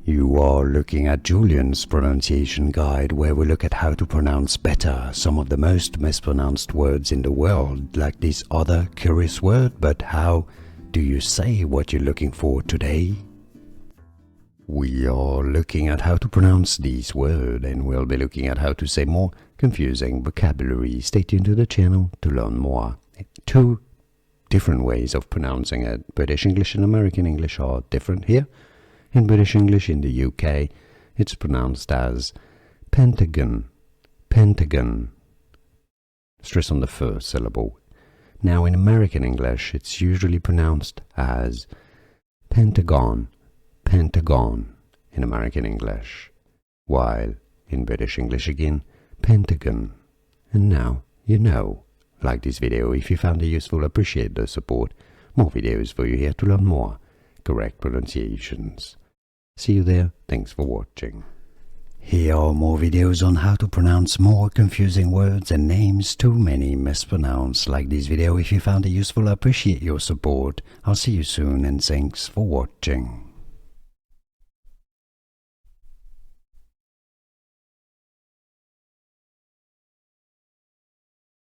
You are looking at Julian's pronunciation guide, where we look at how to pronounce better some of the most mispronounced words in the world, like this other curious word. But how do you say what you're looking for today? We are looking at how to pronounce this word, and we'll be looking at how to say more confusing vocabulary. Stay tuned to the channel to learn more. Two different ways of pronouncing it. British English and American English are different here. In British English in the UK, it's pronounced as Pentagon, Pentagon. Stress on the first syllable. Now in American English, it's usually pronounced as Pentagon, Pentagon in American English, while in British English again, Pentagon. And now you know. Like this video if you found it useful, appreciate the support. More videos for you here to learn more correct pronunciations. See you there. Thanks for watching. Here are more videos on how to pronounce more confusing words and names too many mispronounced. Like this video if you found it useful, appreciate your support. I'll see you soon and thanks for watching.